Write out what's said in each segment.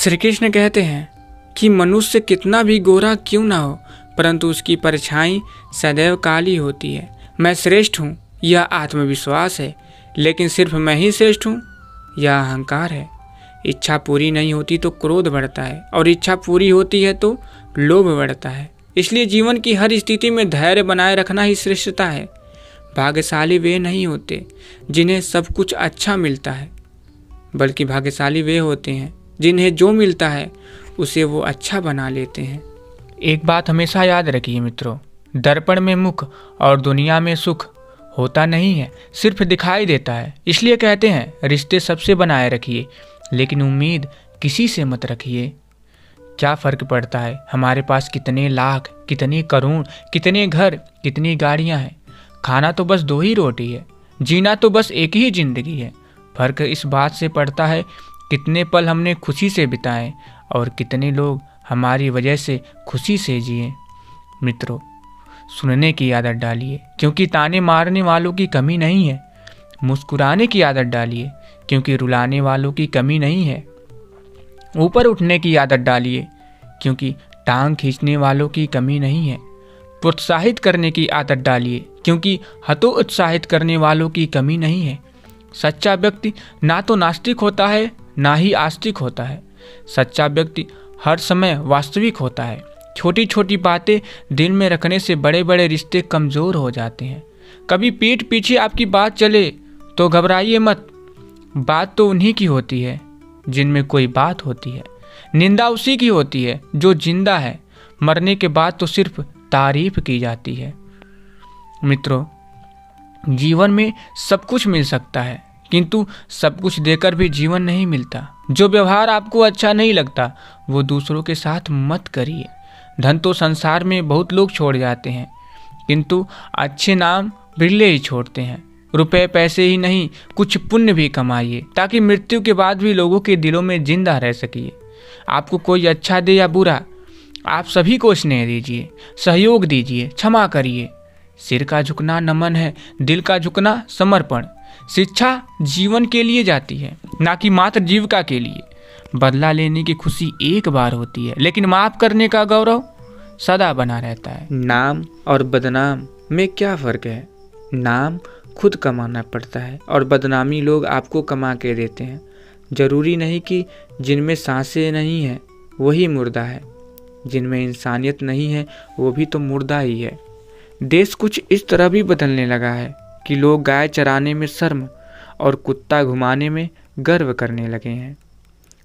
श्री कृष्ण कहते हैं कि मनुष्य कितना भी गोरा क्यों ना हो, परंतु उसकी परछाई सदैव काली होती है। मैं श्रेष्ठ हूँ, यह आत्मविश्वास है, लेकिन सिर्फ मैं ही श्रेष्ठ हूँ, यह अहंकार है। इच्छा पूरी नहीं होती तो क्रोध बढ़ता है, और इच्छा पूरी होती है तो लोभ बढ़ता है। इसलिए जीवन की हर स्थिति में धैर्य बनाए रखना ही श्रेष्ठता है। भाग्यशाली वे नहीं होते जिन्हें सब कुछ अच्छा मिलता है, बल्कि भाग्यशाली वे होते हैं जिन्हें जो मिलता है उसे वो अच्छा बना लेते हैं। एक बात हमेशा याद रखिए मित्रों, दर्पण में मुख और दुनिया में सुख होता नहीं है, सिर्फ दिखाई देता है। इसलिए कहते हैं रिश्ते सबसे बनाए रखिए, लेकिन उम्मीद किसी से मत रखिए। क्या फ़र्क पड़ता है हमारे पास कितने लाख, कितने करोड़, कितने घर, कितनी गाड़ियां हैं। खाना तो बस 2 ही रोटी है, जीना तो बस एक ही ज़िंदगी है। फ़र्क इस बात से पड़ता है कितने पल हमने खुशी से बिताए और कितने लोग हमारी वजह से खुशी से जिए। मित्रों, सुनने की आदत डालिए, क्योंकि ताने मारने वालों की कमी नहीं है। मुस्कुराने की आदत डालिए, क्योंकि रुलाने वालों की कमी नहीं है। ऊपर उठने की आदत डालिए, क्योंकि टांग खींचने वालों की कमी नहीं है। प्रोत्साहित करने की आदत डालिए, क्योंकि हतोत्साहित करने वालों की कमी नहीं है। सच्चा व्यक्ति ना तो नास्तिक होता है, ना ही आस्तिक होता है। सच्चा व्यक्ति हर समय वास्तविक होता है। छोटी छोटी बातें दिल में रखने से बड़े बड़े रिश्ते कमज़ोर हो जाते हैं। कभी पीठ पीछे आपकी बात चले तो घबराइए मत। बात तो उन्हीं की होती है जिनमें कोई बात होती है। निंदा उसी की होती है जो जिंदा है। मरने के बाद तो सिर्फ तारीफ की जाती है। मित्रों, जीवन में सब कुछ मिल सकता है, किंतु सब कुछ देकर भी जीवन नहीं मिलता। जो व्यवहार आपको अच्छा नहीं लगता वो दूसरों के साथ मत करिए। धन तो संसार में बहुत लोग छोड़ जाते हैं, किंतु अच्छे नाम बिरले ही छोड़ते हैं। रुपए पैसे ही नहीं, कुछ पुण्य भी कमाइए, ताकि मृत्यु के बाद भी लोगों के दिलों में जिंदा रह सकिए। आपको कोई अच्छा दे या बुरा, आप सभी को स्नेह दीजिए, सहयोग दीजिए, क्षमा करिए। सिर का झुकना नमन है, दिल का झुकना समर्पण। शिक्षा जीवन के लिए जाती है, ना कि मात्र जीविका के लिए। बदला लेने की खुशी एक बार होती है, लेकिन माफ करने का गौरव सदा बना रहता है। नाम और बदनाम में क्या फ़र्क है? नाम खुद कमाना पड़ता है और बदनामी लोग आपको कमा के देते हैं। जरूरी नहीं कि जिनमें सांसें नहीं हैं वही मुर्दा है, जिनमें इंसानियत नहीं है वो भी तो मुर्दा ही है। देश कुछ इस तरह भी बदलने लगा है कि लोग गाय चराने में शर्म और कुत्ता घुमाने में गर्व करने लगे हैं।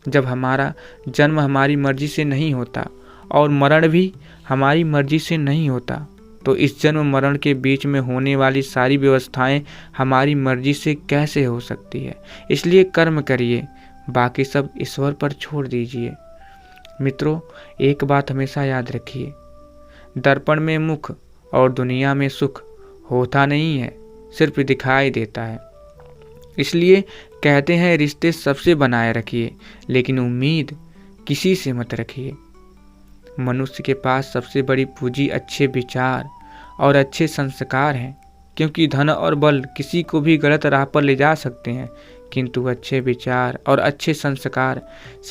जब हमारा जन्म हमारी मर्जी से नहीं होता और मरण भी हमारी मर्जी से नहीं होता, तो इस जन्म मरण के बीच में होने वाली सारी व्यवस्थाएं हमारी मर्जी से कैसे हो सकती है? इसलिए कर्म करिए, बाकी सब ईश्वर पर छोड़ दीजिए। मित्रों, एक बात हमेशा याद रखिए, दर्पण में मुख और दुनिया में सुख होता नहीं है, सिर्फ दिखाई देता है। इसलिए कहते हैं रिश्ते सबसे बनाए रखिए, लेकिन उम्मीद किसी से मत रखिए। मनुष्य के पास सबसे बड़ी पूंजी अच्छे विचार और अच्छे संस्कार हैं, क्योंकि धन और बल किसी को भी गलत राह पर ले जा सकते हैं, किंतु अच्छे विचार और अच्छे संस्कार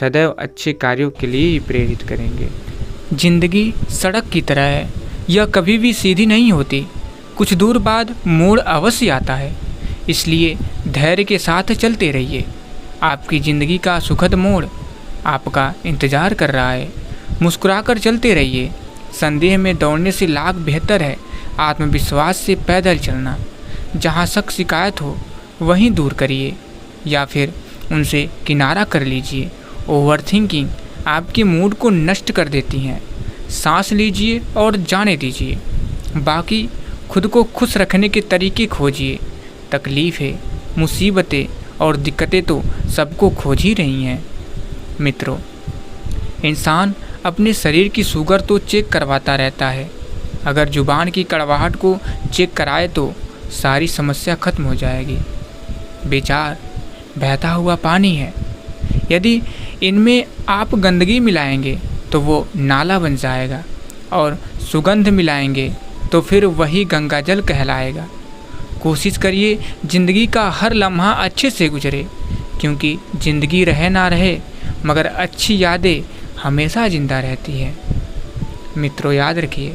सदैव अच्छे कार्यों के लिए ही प्रेरित करेंगे। जिंदगी सड़क की तरह है, यह कभी भी सीधी नहीं होती। कुछ दूर बाद मोड़ अवश्य आता है, इसलिए धैर्य के साथ चलते रहिए। आपकी ज़िंदगी का सुखद मोड़ आपका इंतज़ार कर रहा है। मुस्कुराकर चलते रहिए। संदेह में दौड़ने से लाख बेहतर है आत्मविश्वास से पैदल चलना। जहाँ शक शिकायत हो वहीं दूर करिए, या फिर उनसे किनारा कर लीजिए। ओवरथिंकिंग आपके मूड को नष्ट कर देती हैं। सांस लीजिए और जाने दीजिए। बाकी खुद को खुश रखने के तरीके खोजिए। तकलीफ़ें, मुसीबतें और दिक्कतें तो सबको खोज ही रही हैं। मित्रों, इंसान अपने शरीर की शुगर तो चेक करवाता रहता है। अगर जुबान की कड़वाहट को चेक कराए तो सारी समस्या खत्म हो जाएगी। विचार बहता हुआ पानी है, यदि इनमें आप गंदगी मिलाएंगे तो वो नाला बन जाएगा, और सुगंध मिलाएंगे तो फिर वही गंगाजल कहलाएगा। कोशिश करिए ज़िंदगी का हर लम्हा अच्छे से गुजरे, क्योंकि ज़िंदगी रहे ना रहे मगर अच्छी यादें हमेशा जिंदा रहती हैं। मित्रों, याद रखिए,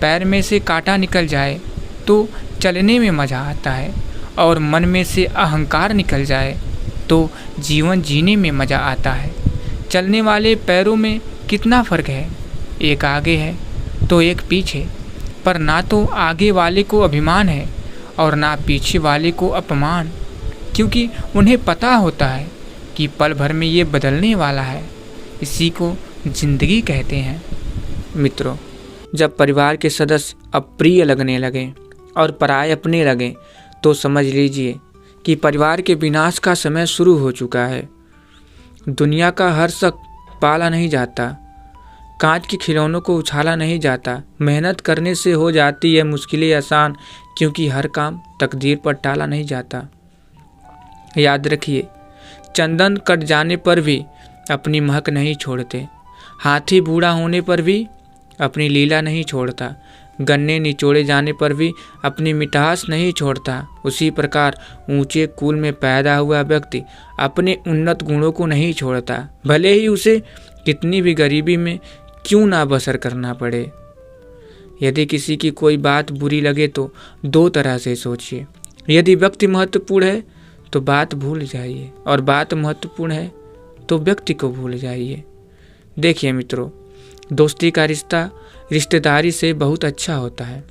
पैर में से कांटा निकल जाए तो चलने में मज़ा आता है, और मन में से अहंकार निकल जाए तो जीवन जीने में मज़ा आता है। चलने वाले पैरों में कितना फ़र्क है, एक आगे है तो एक पीछे, पर ना तो आगे वाले को अभिमान है और ना पीछे वाले को अपमान, क्योंकि उन्हें पता होता है कि पल भर में ये बदलने वाला है। इसी को जिंदगी कहते हैं। मित्रों, जब परिवार के सदस्य अप्रिय लगने लगें और पराये अपने लगें तो समझ लीजिए कि परिवार के विनाश का समय शुरू हो चुका है। दुनिया का हर शख्स पाला नहीं जाता, कांच के खिलौनों को उछाला नहीं जाता, मेहनत करने से हो जाती है मुश्किलें आसान, क्योंकि हर काम तकदीर पर टाला नहीं जाता। याद रखिए, चंदन कट जाने पर भी अपनी महक नहीं छोड़ते, हाथी बूढ़ा होने पर भी अपनी लीला नहीं छोड़ता, गन्ने निचोड़े जाने पर भी अपनी मिठास नहीं छोड़ता। उसी प्रकार ऊंचे कुल में पैदा हुआ व्यक्ति अपने उन्नत गुणों को नहीं छोड़ता, भले ही उसे कितनी भी गरीबी में क्यों ना बसर करना पड़े। यदि किसी की कोई बात बुरी लगे तो दो तरह से सोचिए। यदि व्यक्ति महत्वपूर्ण है तो बात भूल जाइए, और बात महत्वपूर्ण है तो व्यक्ति को भूल जाइए। देखिए मित्रों, दोस्ती का रिश्ता रिश्तेदारी से बहुत अच्छा होता है,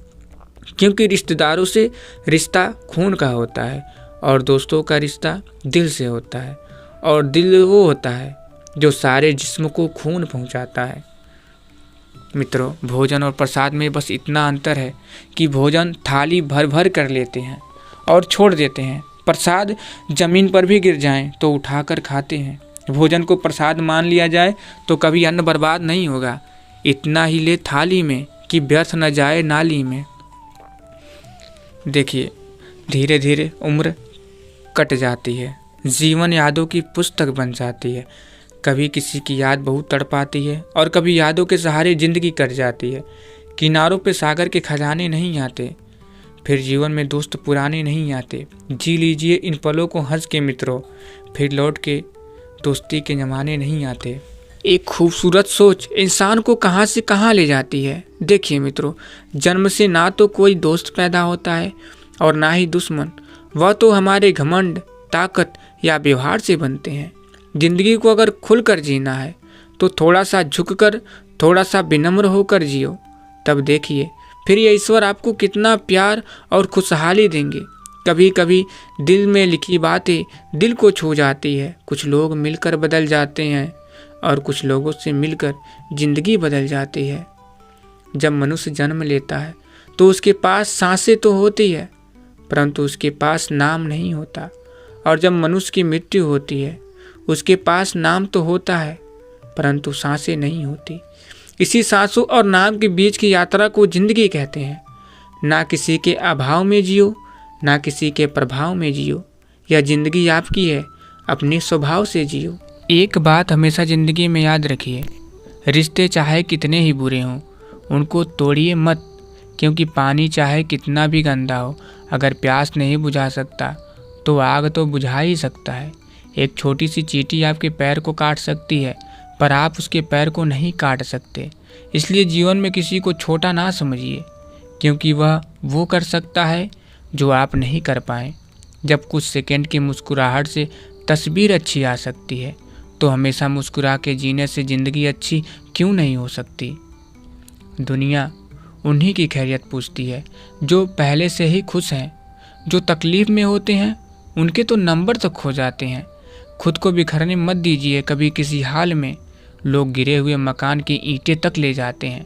क्योंकि रिश्तेदारों से रिश्ता खून का होता है, और दोस्तों का रिश्ता दिल से होता है, और दिल वो होता है जो सारे जिस्म को खून पहुंचाता है। मित्रों, भोजन और प्रसाद में बस इतना अंतर है कि भोजन थाली भर भर कर लेते हैं और छोड़ देते हैं, प्रसाद जमीन पर भी गिर जाएं तो उठाकर खाते हैं। भोजन को प्रसाद मान लिया जाए तो कभी अन्न बर्बाद नहीं होगा, इतना ही ले थाली में कि व्यर्थ न जाए नाली में। देखिए, धीरे धीरे उम्र कट जाती है, जीवन यादों की पुस्तक बन जाती है। कभी किसी की याद बहुत तड़पाती है और कभी यादों के सहारे जिंदगी कट जाती है। किनारों पे सागर के खजाने नहीं आते, फिर जीवन में दोस्त पुराने नहीं आते। जी लीजिए इन पलों को हंस के मित्रों, फिर लौट के दोस्ती के ज़माने नहीं आते। एक खूबसूरत सोच इंसान को कहाँ से कहाँ ले जाती है। देखिए मित्रों, जन्म से ना तो कोई दोस्त पैदा होता है और ना ही दुश्मन, वह तो हमारे घमंड, ताकत या व्यवहार से बनते हैं। जिंदगी को अगर खुलकर जीना है तो थोड़ा सा झुककर, थोड़ा सा विनम्र होकर जियो, तब देखिए फिर ये ईश्वर आपको कितना प्यार और खुशहाली देंगे। कभी कभी दिल में लिखी बातें दिल को छू जाती है। कुछ लोग मिलकर बदल जाते हैं और कुछ लोगों से मिलकर जिंदगी बदल जाती है। जब मनुष्य जन्म लेता है तो उसके पास सांसें तो होती है, परंतु उसके पास नाम नहीं होता, और जब मनुष्य की मृत्यु होती है उसके पास नाम तो होता है, परंतु सांसें नहीं होती। इसी सांसों और नाम के बीच की यात्रा को जिंदगी कहते हैं। ना किसी के अभाव में जियो, ना किसी के प्रभाव में जियो। यह जिंदगी आपकी है, अपने स्वभाव से जियो। एक बात हमेशा ज़िंदगी में याद रखिए, रिश्ते चाहे कितने ही बुरे हों उनको तोड़िए मत, क्योंकि पानी चाहे कितना भी गंदा हो, अगर प्यास नहीं बुझा सकता तो आग तो बुझा ही सकता है। एक छोटी सी चींटी आपके पैर को काट सकती है, पर आप उसके पैर को नहीं काट सकते। इसलिए जीवन में किसी को छोटा ना समझिए, क्योंकि वह वो कर सकता है जो आप नहीं कर पाए। जब कुछ सेकंड की मुस्कुराहट से तस्वीर अच्छी आ सकती है, तो हमेशा मुस्कुरा के जीने से ज़िंदगी अच्छी क्यों नहीं हो सकती। दुनिया उन्हीं की खैरियत पूछती है जो पहले से ही खुश हैं। जो तकलीफ़ में होते हैं उनके तो नंबर तक खो जाते हैं। खुद को बिखरने मत दीजिए कभी किसी हाल में। लोग गिरे हुए मकान की ईंटें तक ले जाते हैं।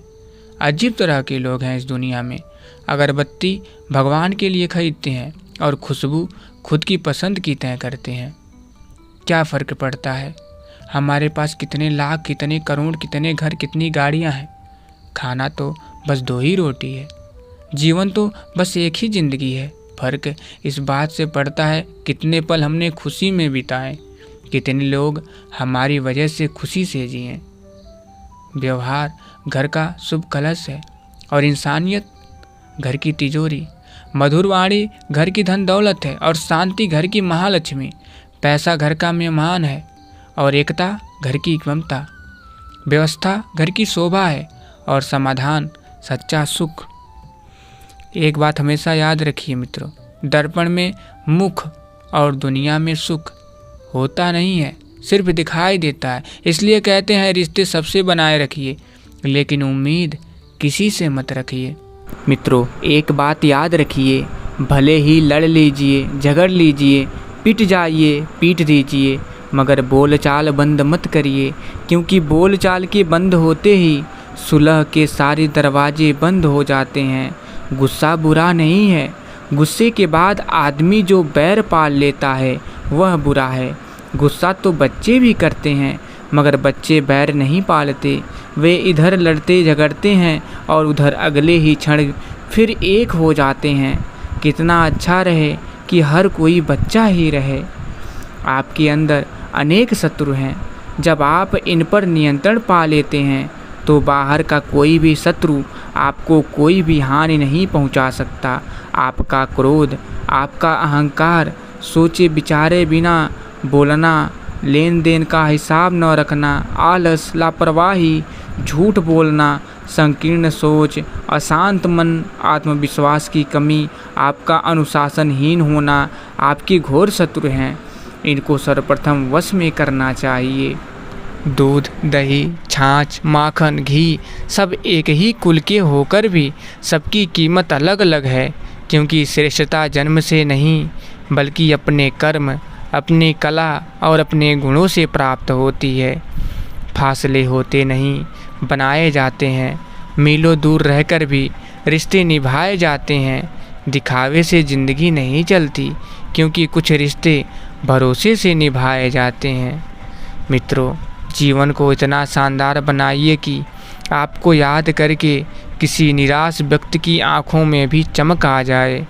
अजीब तरह के लोग हैं इस दुनिया में। अगरबत्ती भगवान के लिए खरीदते हैं और खुशबू खुद की पसंद की तय करते हैं। क्या फ़र्क पड़ता है हमारे पास कितने लाख, कितने करोड़, कितने घर, कितनी गाड़ियां हैं। खाना तो बस 2 ही रोटी है। जीवन तो बस एक ही ज़िंदगी है। फ़र्क इस बात से पड़ता है कितने पल हमने खुशी में बिताएं, कितने लोग हमारी वजह से खुशी से जिएं। व्यवहार घर का शुभ कलश है और इंसानियत घर की तिजोरी। मधुर वाणी घर की धन दौलत है और शांति घर की महालक्ष्मी। पैसा घर का मेहमान है और एकता घर की ममता, व्यवस्था घर की शोभा है और समाधान सच्चा सुख। एक बात हमेशा याद रखिए मित्रों, दर्पण में मुख और दुनिया में सुख होता नहीं है, सिर्फ दिखाई देता है। इसलिए कहते हैं रिश्ते सबसे बनाए रखिए, लेकिन उम्मीद किसी से मत रखिए। मित्रों, एक बात याद रखिए, भले ही लड़ लीजिए, झगड़ लीजिए, पिट जाइए, पीट दीजिए, मगर बोलचाल बंद मत करिए, क्योंकि बोलचाल के बंद होते ही सुलह के सारे दरवाजे बंद हो जाते हैं। गुस्सा बुरा नहीं है, गुस्से के बाद आदमी जो बैर पाल लेता है वह बुरा है। गुस्सा तो बच्चे भी करते हैं, मगर बच्चे बैर नहीं पालते, वे इधर लड़ते झगड़ते हैं और उधर अगले ही क्षण फिर एक हो जाते हैं। कितना अच्छा रहे कि हर कोई बच्चा ही रहे। आपके अंदर अनेक शत्रु हैं, जब आप इन पर नियंत्रण पा लेते हैं तो बाहर का कोई भी शत्रु आपको कोई भी हानि नहीं पहुंचा सकता। आपका क्रोध, आपका अहंकार, सोचे विचारे बिना बोलना, लेन देन का हिसाब न रखना, आलस, लापरवाही, झूठ बोलना, संकीर्ण सोच, अशांत मन, आत्मविश्वास की कमी, आपका अनुशासनहीन होना आपके घोर शत्रु हैं। इनको सर्वप्रथम वश में करना चाहिए। दूध, दही, छाछ, माखन, घी सब एक ही कुल के होकर भी सबकी कीमत अलग अलग है, क्योंकि श्रेष्ठता जन्म से नहीं बल्कि अपने कर्म, अपनी कला और अपने गुणों से प्राप्त होती है। फासले होते नहीं, बनाए जाते हैं। मीलों दूर रहकर भी रिश्ते निभाए जाते हैं। दिखावे से ज़िंदगी नहीं चलती, क्योंकि कुछ रिश्ते भरोसे से निभाए जाते हैं। मित्रों, जीवन को इतना शानदार बनाइए कि आपको याद करके किसी निराश व्यक्ति की आंखों में भी चमक आ जाए।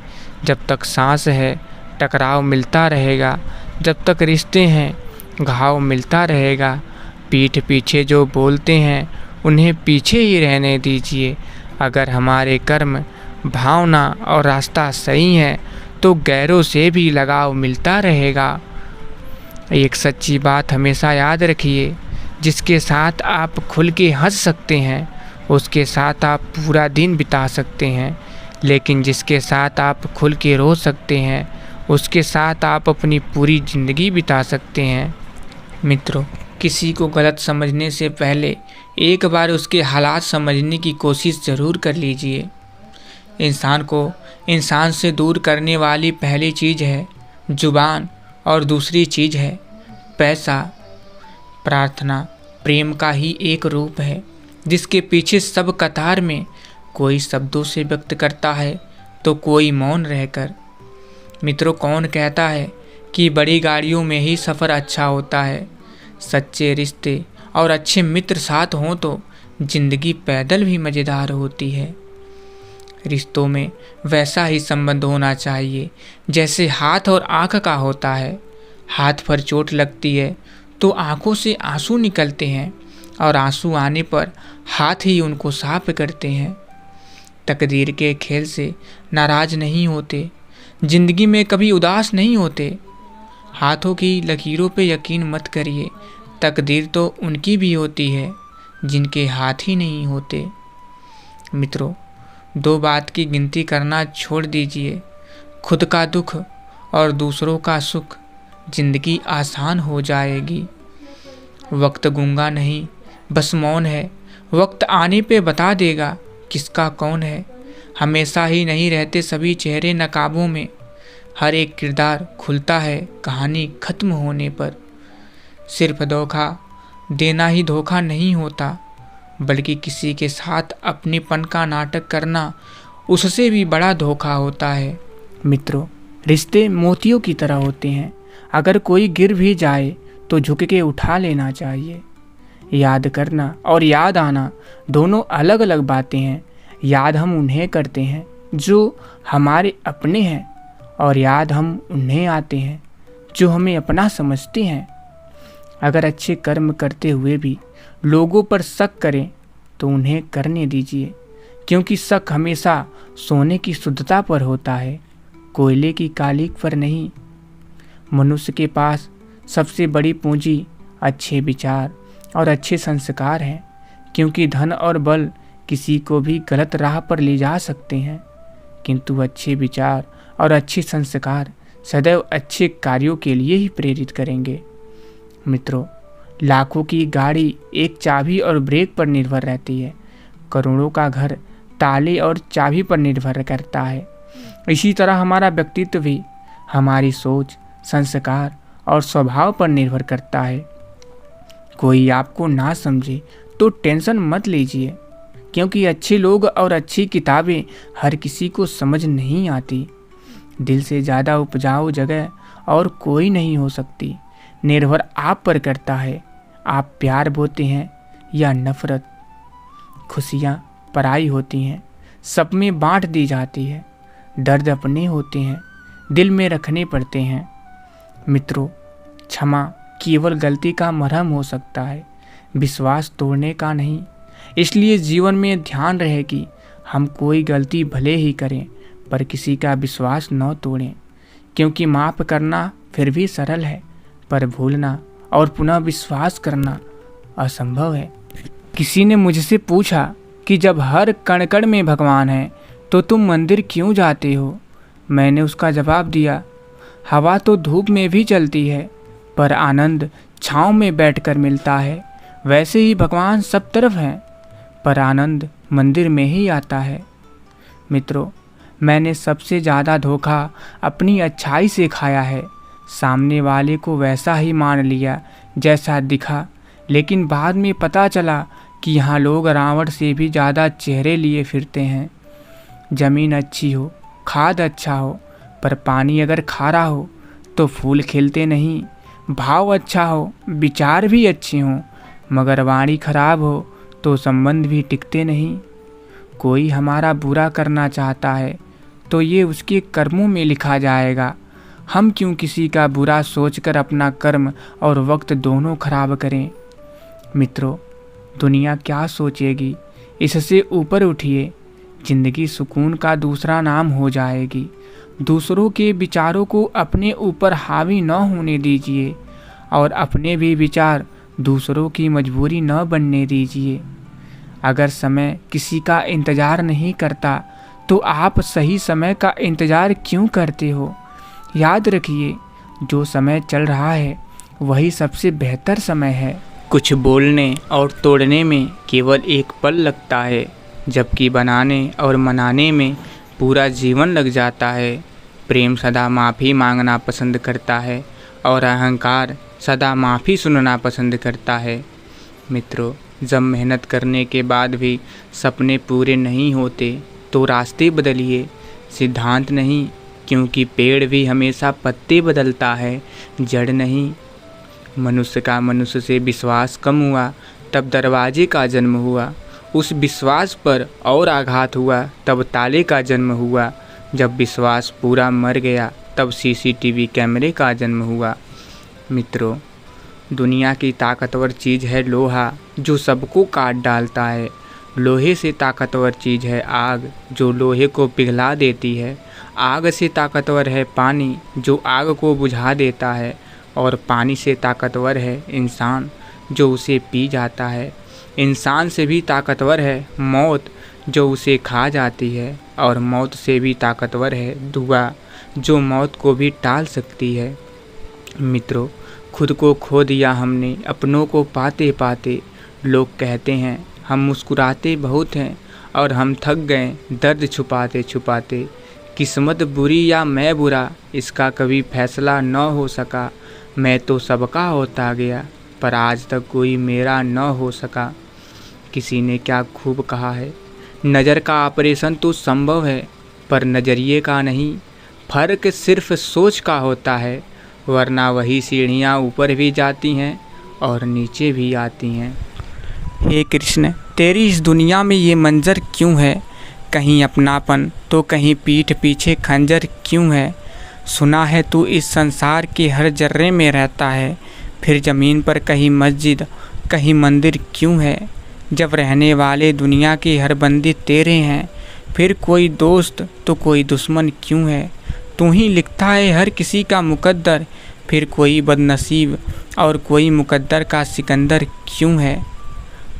जब तक सांस है टकराव मिलता रहेगा, जब तक रिश्ते हैं घाव मिलता रहेगा। पीठ पीछे जो बोलते हैं उन्हें पीछे ही रहने दीजिए। अगर हमारे कर्म, भावना और रास्ता सही है तो गैरों से भी लगाव मिलता रहेगा। एक सच्ची बात हमेशा याद रखिए, जिसके साथ आप खुल के हंस सकते हैं उसके साथ आप पूरा दिन बिता सकते हैं, लेकिन जिसके साथ आप खुल के रो सकते हैं उसके साथ आप अपनी पूरी ज़िंदगी बिता सकते हैं। मित्रों, किसी को गलत समझने से पहले एक बार उसके हालात समझने की कोशिश ज़रूर कर लीजिए। इंसान को इंसान से दूर करने वाली पहली चीज़ है जुबान और दूसरी चीज़ है पैसा। प्रार्थना प्रेम का ही एक रूप है, जिसके पीछे सब कतार में कोई शब्दों से व्यक्त करता है तो कोई मौन रहकर। मित्रों, कौन कहता है कि बड़ी गाड़ियों में ही सफ़र अच्छा होता है? सच्चे रिश्ते और अच्छे मित्र साथ हों तो ज़िंदगी पैदल भी मज़ेदार होती है। रिश्तों में वैसा ही संबंध होना चाहिए जैसे हाथ और आँख का होता है। हाथ पर चोट लगती है तो आँखों से आंसू निकलते हैं और आंसू आने पर हाथ ही उनको साफ करते हैं। तकदीर के खेल से नाराज़ नहीं होते, ज़िंदगी में कभी उदास नहीं होते। हाथों की लकीरों पे यकीन मत करिए, तकदीर तो उनकी भी होती है जिनके हाथ ही नहीं होते। मित्रों, दो बात की गिनती करना छोड़ दीजिए, खुद का दुख और दूसरों का सुख। जिंदगी आसान हो जाएगी। वक्त गूंगा नहीं, बस मौन है। वक्त आने पे बता देगा किसका कौन है। हमेशा ही नहीं रहते सभी चेहरे नकाबों में, हर एक किरदार खुलता है कहानी ख़त्म होने पर। सिर्फ धोखा देना ही धोखा नहीं होता, बल्कि किसी के साथ अपनेपन का नाटक करना उससे भी बड़ा धोखा होता है। मित्रों, रिश्ते मोतियों की तरह होते हैं, अगर कोई गिर भी जाए तो झुक के उठा लेना चाहिए। याद करना और याद आना दोनों अलग अलग बातें हैं। याद हम उन्हें करते हैं जो हमारे अपने हैं, और याद हम उन्हें आते हैं जो हमें अपना समझते हैं। अगर अच्छे कर्म करते हुए भी लोगों पर शक करें तो उन्हें करने दीजिए, क्योंकि शक हमेशा सोने की शुद्धता पर होता है, कोयले की कालिक पर नहीं। मनुष्य के पास सबसे बड़ी पूंजी अच्छे विचार और अच्छे संस्कार हैं, क्योंकि धन और बल किसी को भी गलत राह पर ले जा सकते हैं, किंतु अच्छे विचार और अच्छे संस्कार सदैव अच्छे कार्यों के लिए ही प्रेरित करेंगे। मित्रों, लाखों की गाड़ी एक चाबी और ब्रेक पर निर्भर रहती है, करोड़ों का घर ताले और चाबी पर निर्भर करता है। इसी तरह हमारा व्यक्तित्व भी हमारी सोच, संस्कार और स्वभाव पर निर्भर करता है। कोई आपको ना समझे तो टेंशन मत लीजिए, क्योंकि अच्छे लोग और अच्छी किताबें हर किसी को समझ नहीं आती। दिल से ज़्यादा उपजाऊ जगह और कोई नहीं हो सकती। निर्भर आप पर करता है, आप प्यार बोते हैं या नफरत। खुशियाँ पराई होती हैं, सब में बांट दी जाती है। दर्द अपने होते हैं, दिल में रखने पड़ते हैं। मित्रों, क्षमा केवल गलती का मरहम हो सकता है, विश्वास तोड़ने का नहीं। इसलिए जीवन में ध्यान रहे कि हम कोई गलती भले ही करें, पर किसी का विश्वास न तोड़ें, क्योंकि माफ़ करना फिर भी सरल है, पर भूलना और पुनः विश्वास करना असंभव है। किसी ने मुझसे पूछा कि जब हर कण कण में भगवान है तो तुम मंदिर क्यों जाते हो? मैंने उसका जवाब दिया, हवा तो धूप में भी चलती है, पर आनंद छाँव में बैठकर मिलता है। वैसे ही भगवान सब तरफ हैं, पर आनंद मंदिर में ही आता है। मित्रों, मैंने सबसे ज़्यादा धोखा अपनी अच्छाई से खाया है। सामने वाले को वैसा ही मान लिया जैसा दिखा, लेकिन बाद में पता चला कि यहाँ लोग रावण से भी ज़्यादा चेहरे लिए फिरते हैं। ज़मीन अच्छी हो, खाद अच्छा हो, पर पानी अगर खारा हो तो फूल खिलते नहीं। भाव अच्छा हो, विचार भी अच्छे हों, मगर वाणी खराब हो तो संबंध भी टिकते नहीं। कोई हमारा बुरा करना चाहता है तो ये उसके कर्मों में लिखा जाएगा। हम क्यों किसी का बुरा सोचकर अपना कर्म और वक्त दोनों खराब करें? मित्रों, दुनिया क्या सोचेगी, इससे ऊपर उठिए। जिंदगी सुकून का दूसरा नाम हो जाएगी। दूसरों के विचारों को अपने ऊपर हावी न होने दीजिए, और अपने भी विचार दूसरों की मजबूरी न बनने दीजिए। अगर समय किसी का इंतज़ार नहीं करता तो आप सही समय का इंतज़ार क्यों करते हो? याद रखिए, जो समय चल रहा है वही सबसे बेहतर समय है। कुछ बोलने और तोड़ने में केवल एक पल लगता है, जबकि बनाने और मनाने में पूरा जीवन लग जाता है। प्रेम सदा माफ़ी मांगना पसंद करता है, और अहंकार सदा माफ़ी सुनना पसंद करता है। मित्रों, जब मेहनत करने के बाद भी सपने पूरे नहीं होते तो रास्ते बदलिए, सिद्धांत नहीं, क्योंकि पेड़ भी हमेशा पत्ते बदलता है, जड़ नहीं। मनुष्य का मनुष्य से विश्वास कम हुआ तब दरवाजे का जन्म हुआ। उस विश्वास पर और आघात हुआ तब ताले का जन्म हुआ। जब विश्वास पूरा मर गया तब सीसीटीवी कैमरे का जन्म हुआ। मित्रों, दुनिया की ताकतवर चीज़ है लोहा, जो सबको काट डालता है। लोहे से ताकतवर चीज़ है आग, जो लोहे को पिघला देती है। आग से ताकतवर है पानी, जो आग को बुझा देता है। और पानी से ताकतवर है इंसान, जो उसे पी जाता है। इंसान से भी ताकतवर है मौत, जो उसे खा जाती है। और मौत से भी ताकतवर है दुआ, जो मौत को भी टाल सकती है। मित्रों, खुद को खो दिया हमने अपनों को पाते पाते। लोग कहते हैं हम मुस्कुराते बहुत हैं, और हम थक गए दर्द छुपाते छुपाते। किस्मत बुरी या मैं बुरा, इसका कभी फैसला न हो सका। मैं तो सबका होता गया, पर आज तक कोई मेरा न हो सका। किसी ने क्या खूब कहा है, नज़र का ऑपरेशन तो संभव है, पर नज़रिए का नहीं। फ़र्क सिर्फ सोच का होता है, वरना वही सीढ़ियाँ ऊपर भी जाती हैं और नीचे भी आती हैं। हे कृष्ण, तेरी इस दुनिया में ये मंजर क्यों है? कहीं अपनापन तो कहीं पीठ पीछे खंजर क्यों है? सुना है तू इस संसार के हर जर्रे में रहता है, फिर ज़मीन पर कहीं मस्जिद कहीं मंदिर क्यों है? जब रहने वाले दुनिया के हर बंदे तेरे हैं, फिर कोई दोस्त तो कोई दुश्मन क्यों है? तू ही लिखता है हर किसी का मुकद्दर, फिर कोई बदनसीब और कोई मुकद्दर का सिकंदर क्यों है।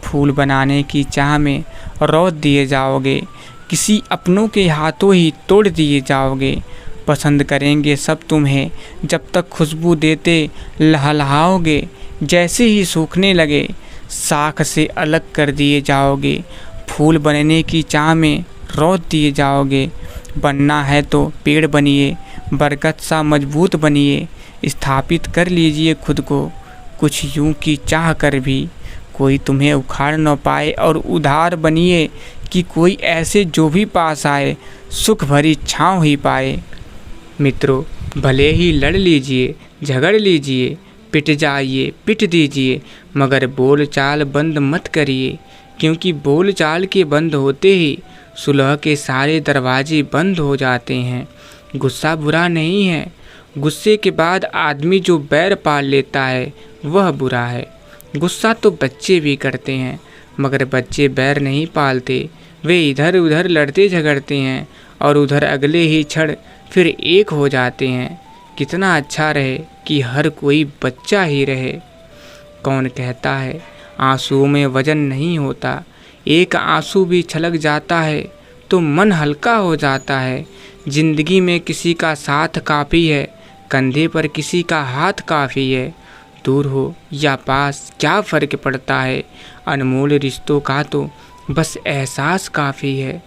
फूल बनाने की चाह में रौद दिए जाओगे, किसी अपनों के हाथों ही तोड़ दिए जाओगे। पसंद करेंगे सब तुम्हें जब तक खुशबू देते लहलहाओगे, जैसे ही सूखने लगे साख से अलग कर दिए जाओगे। फूल बनने की चाह में रौद दिए जाओगे। बनना है तो पेड़ बनिए, बरगद सा मजबूत बनिए। स्थापित कर लीजिए खुद को कुछ यूं की चाह कर भी, कोई तुम्हें उखाड़ न पाए। और उधार बनिए कि कोई ऐसे जो भी पास आए सुख भरी छाँव ही पाए। मित्रों, भले ही लड़ लीजिए, झगड़ लीजिए, पिट जाइए, पिट दीजिए, मगर बोल चाल बंद मत करिए, क्योंकि बोल चाल के बंद होते ही सुलह के सारे दरवाजे बंद हो जाते हैं। गुस्सा बुरा नहीं है, गुस्से के बाद आदमी जो बैर पाल लेता है वह बुरा है। गुस्सा तो बच्चे भी करते हैं, मगर बच्चे बैर नहीं पालते, वे इधर उधर लड़ते झगड़ते हैं और उधर अगले ही क्षण फिर एक हो जाते हैं। कितना अच्छा रहे कि हर कोई बच्चा ही रहे। कौन कहता है आंसुओं में वजन नहीं होता, एक आंसू भी छलक जाता है तो मन हल्का हो जाता है। जिंदगी में किसी का साथ काफ़ी है, कंधे पर किसी का हाथ काफ़ी है। दूर हो या पास क्या फ़र्क पड़ता है, अनमोल रिश्तों का तो बस एहसास काफ़ी है।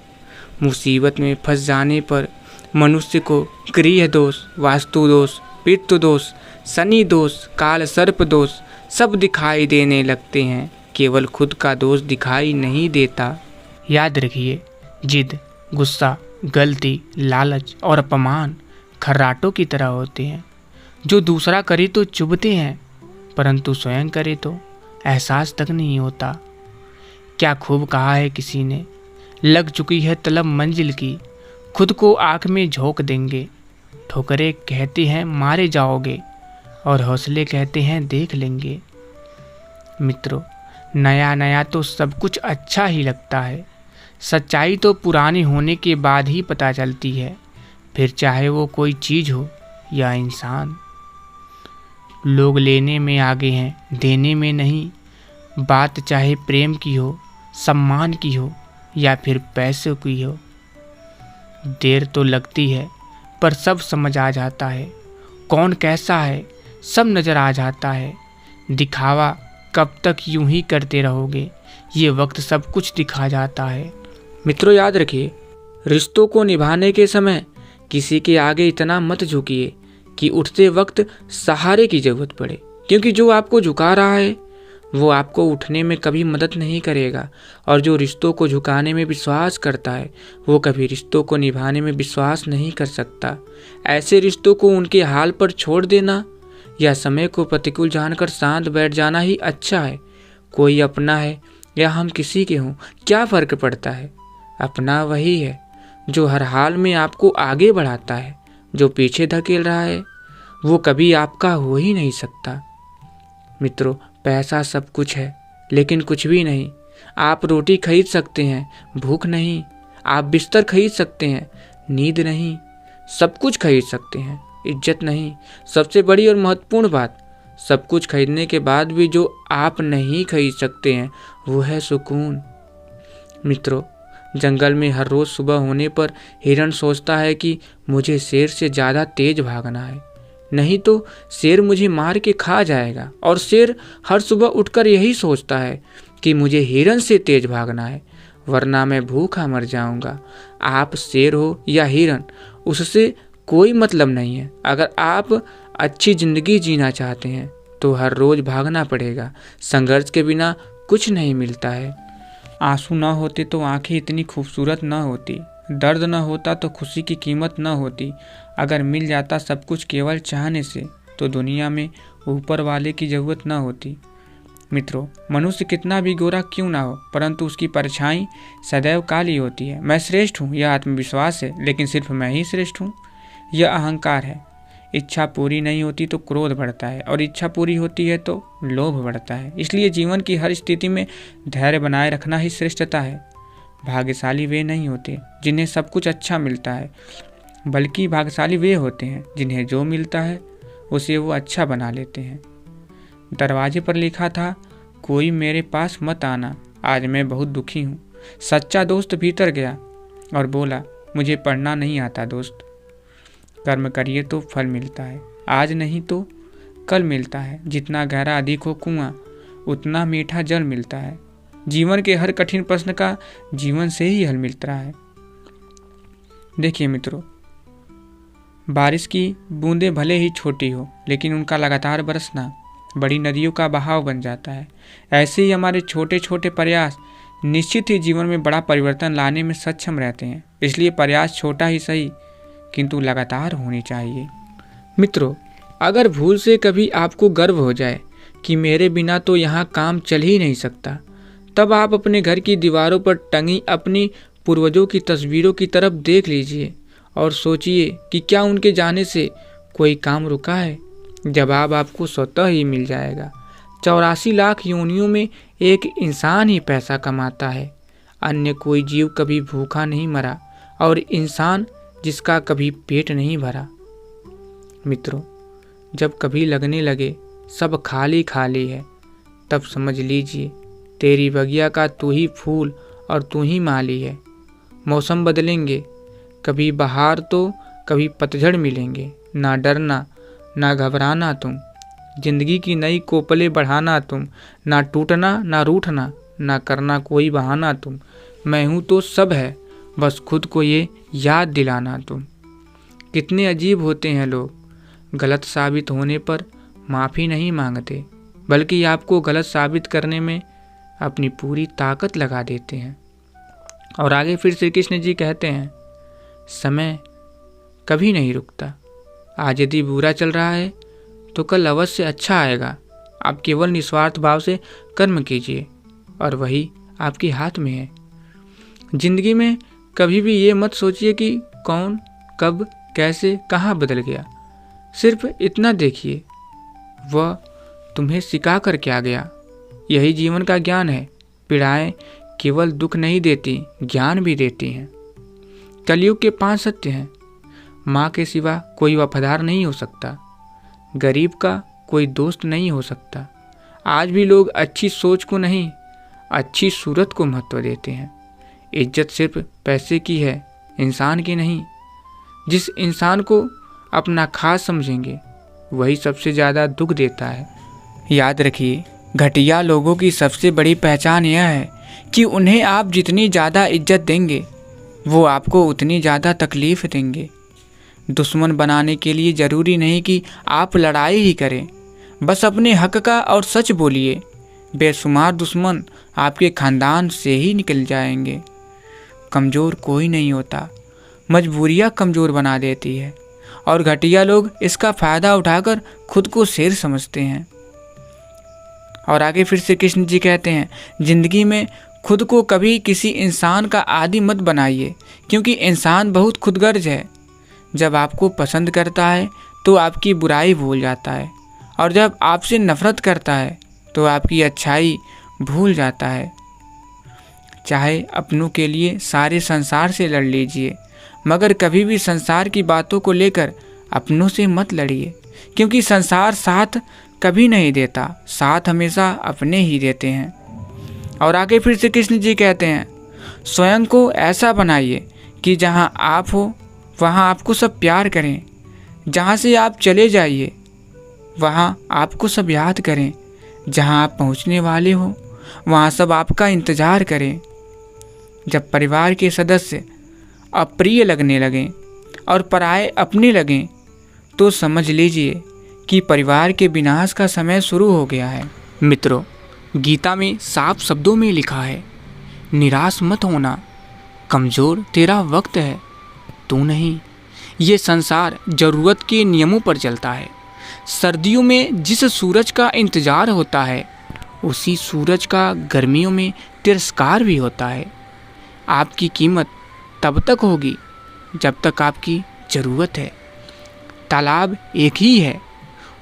मुसीबत में फंस जाने पर मनुष्य को गृह दोष, वास्तु दोष, पितृ दोष, शनि दोष, काल सर्प दोष सब दिखाई देने लगते हैं, केवल खुद का दोष दिखाई नहीं देता। याद रखिए, जिद, गुस्सा, गलती, लालच और अपमान खर्राटों की तरह होते हैं, जो दूसरा करे तो चुभते हैं, परंतु स्वयं करे तो एहसास तक नहीं होता। क्या खूब कहा है किसी ने, लग चुकी है तलब मंजिल की, खुद को आँख में झोंक देंगे। ठोकरें कहते हैं मारे जाओगे और हौसले कहते हैं देख लेंगे। मित्रों, नया नया तो सब कुछ अच्छा ही लगता है, सच्चाई तो पुरानी होने के बाद ही पता चलती है, फिर चाहे वो कोई चीज़ हो या इंसान। लोग लेने में आगे हैं, देने में नहीं। बात चाहे प्रेम की हो, सम्मान की हो या फिर पैसों की हो। देर तो लगती है पर सब समझ आ जाता है, कौन कैसा है सब नज़र आ जाता है। दिखावा कब तक यूं ही करते रहोगे, ये वक्त सब कुछ दिखा जाता है। मित्रों, याद रखिए, रिश्तों को निभाने के समय किसी के आगे इतना मत झुकिए कि उठते वक्त सहारे की ज़रूरत पड़े, क्योंकि जो आपको झुका रहा है वो आपको उठने में कभी मदद नहीं करेगा। और जो रिश्तों को झुकाने में विश्वास करता है वो कभी रिश्तों को निभाने में विश्वास नहीं कर सकता। ऐसे रिश्तों को उनके हाल पर छोड़ देना या समय को प्रतिकूल जानकर शांत बैठ जाना ही अच्छा है। कोई अपना है या हम किसी के हों, क्या फ़र्क पड़ता है। अपना वही है जो हर हाल में आपको आगे बढ़ाता है, जो पीछे धकेल रहा है वो कभी आपका हो ही नहीं सकता। मित्रों, पैसा सब कुछ है लेकिन कुछ भी नहीं। आप रोटी खरीद सकते हैं, भूख नहीं। आप बिस्तर खरीद सकते हैं, नींद नहीं। सब कुछ खरीद सकते हैं, इज्जत नहीं। सबसे बड़ी और महत्वपूर्ण बात, सब कुछ खरीदने के बाद भी जो आप नहीं खरीद सकते हैं वो है सुकून। मित्रों, जंगल में हर रोज़ सुबह होने पर हिरण सोचता है कि मुझे शेर से ज़्यादा तेज भागना है, नहीं तो शेर मुझे मार के खा जाएगा। और शेर हर सुबह उठकर यही सोचता है कि मुझे हिरण से तेज भागना है, वरना मैं भूखा मर जाऊंगा। आप शेर हो या हिरण, उससे कोई मतलब नहीं है। अगर आप अच्छी ज़िंदगी जीना चाहते हैं तो हर रोज़ भागना पड़ेगा। संघर्ष के बिना कुछ नहीं मिलता है। आंसू न होते तो आंखें इतनी खूबसूरत न होती, दर्द न होता तो खुशी की कीमत न होती। अगर मिल जाता सब कुछ केवल चाहने से तो दुनिया में ऊपर वाले की ज़रूरत न होती। मित्रों, मनुष्य कितना भी गोरा क्यों ना हो, परंतु उसकी परछाई सदैव काली होती है। मैं श्रेष्ठ हूँ यह आत्मविश्वास है, लेकिन सिर्फ मैं ही श्रेष्ठ हूँ यह अहंकार है। इच्छा पूरी नहीं होती तो क्रोध बढ़ता है, और इच्छा पूरी होती है तो लोभ बढ़ता है। इसलिए जीवन की हर स्थिति में धैर्य बनाए रखना ही श्रेष्ठता है। भाग्यशाली वे नहीं होते जिन्हें सब कुछ अच्छा मिलता है, बल्कि भाग्यशाली वे होते हैं जिन्हें जो मिलता है उसे वो अच्छा बना लेते हैं। दरवाजे पर लिखा था, कोई मेरे पास मत आना, आज मैं बहुत दुखी हूँ। सच्चा दोस्त भीतर गया और बोला, मुझे पढ़ना नहीं आता दोस्त। कर्म करिए तो फल मिलता है, आज नहीं तो कल मिलता है। जितना गहरा अधिक हो कुआं, उतना मीठा जल मिलता है। जीवन के हर कठिन प्रश्न का जीवन से ही हल मिलता है। देखिए मित्रों, बारिश की बूंदें भले ही छोटी हो, लेकिन उनका लगातार बरसना बड़ी नदियों का बहाव बन जाता है। ऐसे ही हमारे छोटे छोटे प्रयास निश्चित ही जीवन में बड़ा परिवर्तन लाने में सक्षम रहते हैं। इसलिए प्रयास छोटा ही सही, किंतु लगातार होनी चाहिए। मित्रों, अगर भूल से कभी आपको गर्व हो जाए कि मेरे बिना तो यहाँ काम चल ही नहीं सकता, तब आप अपने घर की दीवारों पर टंगी अपनी पूर्वजों की तस्वीरों की तरफ देख लीजिए और सोचिए कि क्या उनके जाने से कोई काम रुका है। जवाब आपको स्वतः ही मिल जाएगा। 84 लाख योनियों में एक इंसान ही पैसा कमाता है, अन्य कोई जीव कभी भूखा नहीं मरा और इंसान जिसका कभी पेट नहीं भरा। मित्रों, जब कभी लगने लगे सब खाली खाली है, तब समझ लीजिए तेरी बगिया का तू ही फूल और तू ही माली है। मौसम बदलेंगे, कभी बहार तो कभी पतझड़ मिलेंगे। ना डरना ना घबराना तुम, जिंदगी की नई कोपले बढ़ाना तुम। ना टूटना ना रूठना, ना करना कोई बहाना तुम। मैं हूँ तो सब है, बस खुद को ये याद दिलाना तुम। कितने अजीब होते हैं लोग, गलत साबित होने पर माफ़ी नहीं मांगते, बल्कि आपको गलत साबित करने में अपनी पूरी ताकत लगा देते हैं। और आगे फिर श्री कृष्ण जी कहते हैं, समय कभी नहीं रुकता। आज यदि बुरा चल रहा है तो कल अवश्य अच्छा आएगा। आप केवल निस्वार्थ भाव से कर्म कीजिए और वही आपके हाथ में है। जिंदगी में कभी भी ये मत सोचिए कि कौन कब कैसे कहाँ बदल गया। सिर्फ इतना देखिए, वह तुम्हें सिखा कर क्या गया। यही जीवन का ज्ञान है। पीड़ाएं केवल दुख नहीं देती, ज्ञान भी देती हैं। कलयुग के 5 सत्य हैं। माँ के सिवा कोई वफादार नहीं हो सकता, गरीब का कोई दोस्त नहीं हो सकता। आज भी लोग अच्छी सोच को नहीं, अच्छी सूरत को महत्व देते हैं। इज्जत सिर्फ पैसे की है, इंसान की नहीं। जिस इंसान को अपना खास समझेंगे वही सबसे ज़्यादा दुख देता है। याद रखिए, घटिया लोगों की सबसे बड़ी पहचान यह है कि उन्हें आप जितनी ज़्यादा इज्जत देंगे वो आपको उतनी ज़्यादा तकलीफ़ देंगे। दुश्मन बनाने के लिए ज़रूरी नहीं कि आप लड़ाई ही करें, बस अपने हक का और सच बोलिए। बेशुमार दुश्मन आपके ख़ानदान से ही निकल जाएंगे। कमज़ोर कोई नहीं होता, मजबूरियाँ कमज़ोर बना देती है और घटिया लोग इसका फ़ायदा उठाकर खुद को शेर समझते हैं। और आगे फिर से कृष्ण जी कहते हैं, ज़िंदगी में खुद को कभी किसी इंसान का आदी मत बनाइए, क्योंकि इंसान बहुत खुदगर्ज है। जब आपको पसंद करता है तो आपकी बुराई भूल जाता है, और जब आपसे नफरत करता है तो आपकी अच्छाई भूल जाता है। चाहे अपनों के लिए सारे संसार से लड़ लीजिए, मगर कभी भी संसार की बातों को लेकर अपनों से मत लड़िए, क्योंकि संसार साथ कभी नहीं देता, साथ हमेशा अपने ही देते हैं। और आगे फिर से कृष्ण जी कहते हैं, स्वयं को ऐसा बनाइए कि जहाँ आप हो वहाँ आपको सब प्यार करें, जहाँ से आप चले जाइए वहाँ आपको सब याद करें, जहाँ आप पहुँचने वाले हो वहाँ सब आपका इंतज़ार करें। जब परिवार के सदस्य अप्रिय लगने लगें और पराये अपने लगें तो समझ लीजिए कि परिवार के विनाश का समय शुरू हो गया है। मित्रों, गीता में साफ शब्दों में लिखा है, निराश मत होना, कमज़ोर तेरा वक्त है, तू नहीं। ये संसार ज़रूरत के नियमों पर चलता है। सर्दियों में जिस सूरज का इंतज़ार होता है उसी सूरज का गर्मियों में तिरस्कार भी होता है। आपकी कीमत तब तक होगी जब तक आपकी ज़रूरत है। तालाब एक ही है,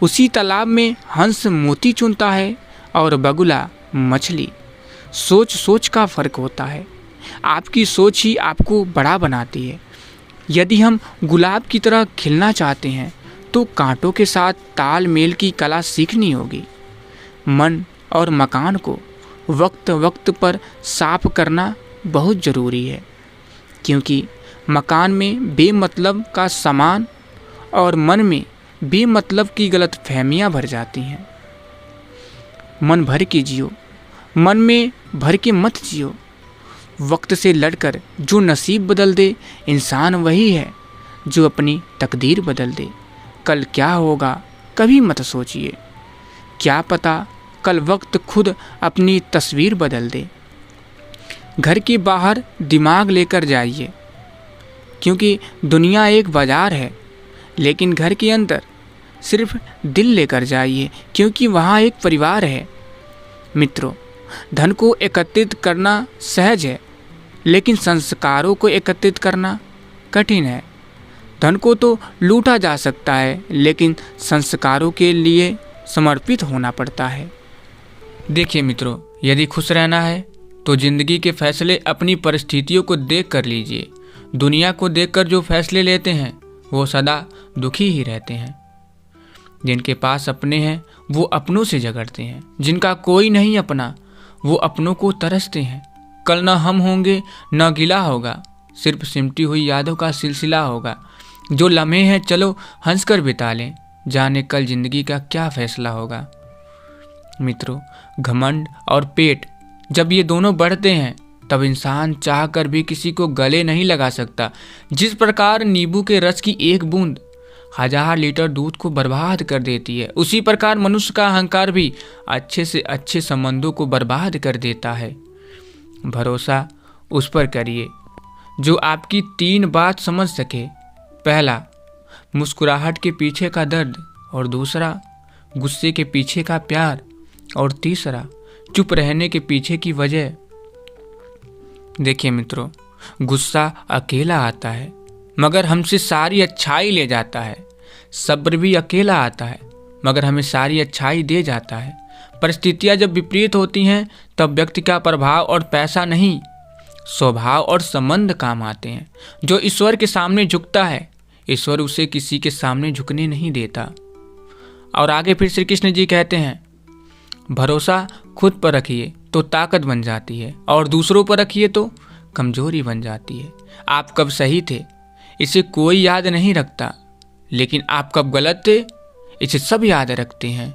उसी तालाब में हंस मोती चुनता है और बगुला मछली। सोच सोच का फ़र्क होता है। आपकी सोच ही आपको बड़ा बनाती है। यदि हम गुलाब की तरह खिलना चाहते हैं तो कांटों के साथ तालमेल की कला सीखनी होगी। मन और मकान को वक्त वक्त पर साफ करना बहुत ज़रूरी है, क्योंकि मकान में बेमतलब का सामान और मन में बेमतलब की गलत फहमियाँ भर जाती हैं। मन भर के जियो, मन में भर के मत जियो। वक्त से लड़कर जो नसीब बदल दे, इंसान वही है जो अपनी तकदीर बदल दे। कल क्या होगा कभी मत सोचिए, क्या पता कल वक्त खुद अपनी तस्वीर बदल दे। घर के बाहर दिमाग लेकर जाइए, क्योंकि दुनिया एक बाजार है, लेकिन घर के अंदर सिर्फ दिल लेकर जाइए, क्योंकि वहाँ एक परिवार है। मित्रों, धन को एकत्रित करना सहज है, लेकिन संस्कारों को एकत्रित करना कठिन है। धन को तो लूटा जा सकता है, लेकिन संस्कारों के लिए समर्पित होना पड़ता है। देखिए मित्रों, यदि खुश रहना है तो जिंदगी के फैसले अपनी परिस्थितियों को देख कर लीजिए। दुनिया को देखकर जो फैसले लेते हैं वो सदा दुखी ही रहते हैं। जिनके पास अपने हैं वो अपनों से झगड़ते हैं, जिनका कोई नहीं अपना वो अपनों को तरसते हैं। कल न हम होंगे न गिला होगा, सिर्फ सिमटी हुई यादों का सिलसिला होगा। जो लम्हे हैं चलो हंसकर बिता लें, जाने कल जिंदगी का क्या फैसला होगा। मित्रों, घमंड और पेट जब ये दोनों बढ़ते हैं तब इंसान चाहकर भी किसी को गले नहीं लगा सकता। जिस प्रकार नींबू के रस की एक बूंद 1000 लीटर दूध को बर्बाद कर देती है, उसी प्रकार मनुष्य का अहंकार भी अच्छे से अच्छे संबंधों को बर्बाद कर देता है। भरोसा उस पर करिए जो आपकी 3 बात समझ सके। पहला, मुस्कुराहट के पीछे का दर्द, और दूसरा, गुस्से के पीछे का प्यार, और तीसरा, चुप रहने के पीछे की वजह। देखिए मित्रों, गुस्सा अकेला आता है मगर हमसे सारी अच्छाई ले जाता है। सब्र भी अकेला आता है मगर हमें सारी अच्छाई दे जाता है। परिस्थितियां जब विपरीत होती हैं तब व्यक्ति का प्रभाव और पैसा नहीं, स्वभाव और संबंध काम आते हैं। जो ईश्वर के सामने झुकता है, ईश्वर उसे किसी के सामने झुकने नहीं देता। और आगे फिर श्री कृष्ण जी कहते हैं, भरोसा खुद पर रखिए तो ताकत बन जाती है, और दूसरों पर रखिए तो कमजोरी बन जाती है। आप कब सही थे इसे कोई याद नहीं रखता, लेकिन आप कब गलत थे इसे सब याद रखते हैं।